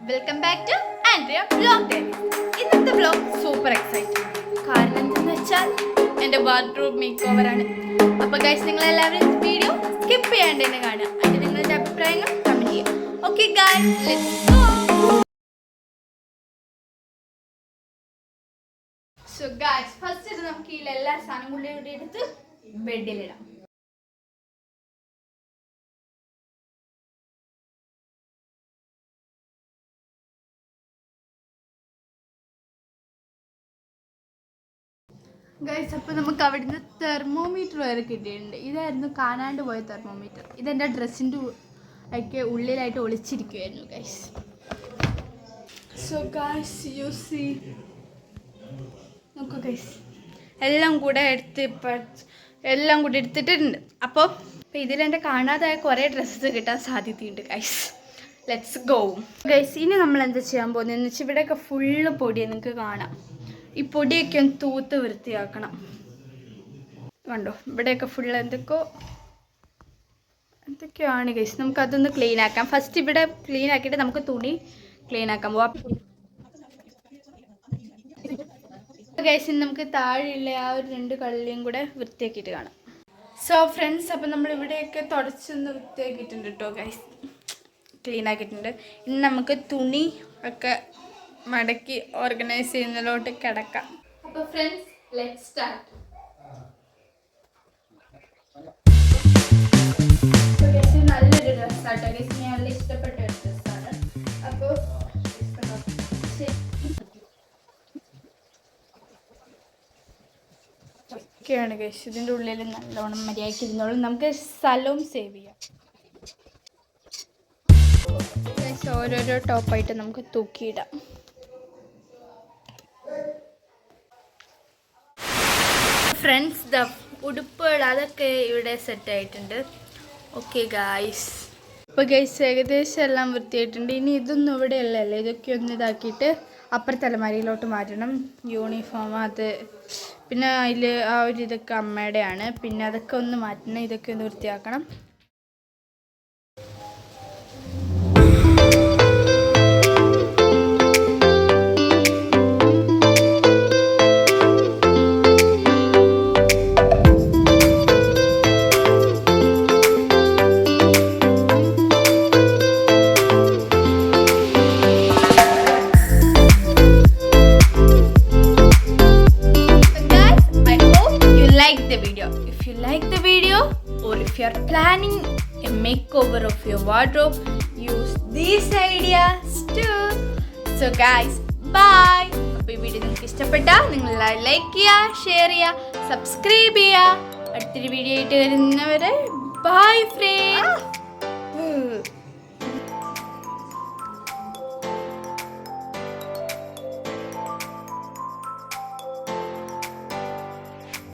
Welcome back to Andrea vlog daily. ഇന്നത്തെ vlog super exciting. കാരണം എന്താണെന്ന് വെച്ചാൽ എൻ്റെ വാർഡ്രോബ് മേക്ക് ഓവറാണ്. അപ്പോൾ ഗൈസ്, നിങ്ങളെല്ലാവരും വീഡിയോ സ്കിപ്പ് ചെയ്യാണ്ട് തന്നെ കാണുക. അതിന് നിങ്ങളുടെ അഭിപ്രായങ്ങൾ കമൻറ്റ് ചെയ്യുക. Okay guys, let's go. So guys, first നമുക്ക് ഈ എല്ലാ സാധനങ്ങളും കൂടി എടുത്ത് ബെഡിലിടാം. ഗൈസ്, അപ്പോൾ നമുക്ക് അവിടുന്ന് തെർമോമീറ്റർ വരെ കിട്ടിയിട്ടുണ്ട്. ഇതായിരുന്നു കാണാണ്ട് പോയ തെർമോമീറ്റർ. ഇതെൻ്റെ ഡ്രസ്സിൻ്റെ ഒക്കെ ഉള്ളിലായിട്ട് ഒളിച്ചിരിക്കുമായിരുന്നു guys. So guys, you see, നോക്കൂ ഗൈസ്, എല്ലാം കൂടെ എടുത്തിട്ടുണ്ട്. അപ്പോൾ ഇതിലെൻ്റെ കാണാതായ കുറേ ഡ്രസ്സ് കിട്ടാൻ സാധ്യതയുണ്ട് ഗൈസ്. Let's go guys. ഇനി നമ്മൾ എന്താ ചെയ്യാൻ പോകുന്നതെന്ന് വെച്ചാൽ ഇവിടെയൊക്കെ ഫുള്ള് പൊടിയാണ്, നിങ്ങൾക്ക് കാണാം. ഈ പൊടിയൊക്കെ ഒന്ന് തൂത്ത് വൃത്തിയാക്കണം. കണ്ടോ, ഇവിടെയൊക്കെ ഫുള്ള് എന്തൊക്കെയാണ് ഗൈസ്. നമുക്കതൊന്ന് ക്ലീൻ ആക്കാം. ഫസ്റ്റ് ഇവിടെ ക്ലീൻ ആക്കിയിട്ട് നമുക്ക് തുണി ക്ലീൻ ആക്കാൻ പോവാം. ഗൈസ്, ഇനി നമുക്ക് താഴെയുള്ള ആ ഒരു 2 കള്ളിയും കൂടെ വൃത്തിയാക്കിയിട്ട് കാണാം. സോ ഫ്രണ്ട്സ്, അപ്പം നമ്മൾ ഇവിടെയൊക്കെ തുടച്ചൊന്ന് വൃത്തിയാക്കിയിട്ടുണ്ട് കേട്ടോ ഗൈസ്, ക്ലീൻ ആക്കിയിട്ടുണ്ട്. ഇനി നമുക്ക് തുണി ഒക്കെ മടക്കി ഓർഗനൈസ് ചെയ്യുന്നതിലോട്ട് കിടക്കാം. അപ്പോൾ ഫ്രണ്ട്സ്, ലെറ്റ്സ് സ്റ്റാർട്ട്. നല്ലൊരു ഡ്രസ്സാട്ടോ ഗൈസ്, ഞാൻ നല്ല ഇഷ്ടപ്പെട്ട ഒരു ഡ്രസ്സാണ്. അപ്പോൾ ഒക്കെയാണ് ഗൈസ്. ഇതിൻ്റെ ഉള്ളിൽ നല്ലോണം മര്യാദയ്ക്ക് ഇരുന്നോളും. നമുക്ക് സ്ഥലവും സേവ് ചെയ്യാം. ഗൈസ്, ഓരോരോ ടോപ്പായിട്ട് നമുക്ക് തൂക്കിയിടാം. ഫ്രണ്ട്സ്, ഉടുപ്പുകൾ അതൊക്കെ ഇവിടെ സെറ്റ് ആയിട്ടുണ്ട്. ഓക്കെ ഗായ്സ്, ഇപ്പോൾ ഗൈസ് ഏകദേശം എല്ലാം വൃത്തിയായിട്ടുണ്ട്. ഇനി ഇതൊന്നും ഇവിടെ ഉള്ളതല്ലേ, ഇതൊക്കെ ഒന്ന് ഇതാക്കിയിട്ട് അപ്പുറത്തെ അലമാരിയിലോട്ട് മാറ്റണം. യൂണിഫോം അത്, പിന്നെ അതിൽ ആ ഒരു ഇതൊക്കെ അമ്മയുടെയാണ്. പിന്നെ അതൊക്കെ ഒന്ന് മാറ്റണം, ഇതൊക്കെ ഒന്ന് വൃത്തിയാക്കണം. If you like the video or if you are planning a makeover of your wardrobe, use these ideas too. So guys, bye. അപ്പോൾ ഈ വീഡിയോ നിങ്ങൾക്ക് ഇഷ്ടപ്പെട്ടാൽ നിങ്ങൾ ലൈക്ക് ചെയ്യുക, ഷെയർ ചെയ്യുക, സബ്സ്ക്രൈബ് ചെയ്യുക. അടുത്തൊരു വീഡിയോ ആയിട്ട് വരുന്നവരെ ബൈ ഫ്രണ്ട്സ്.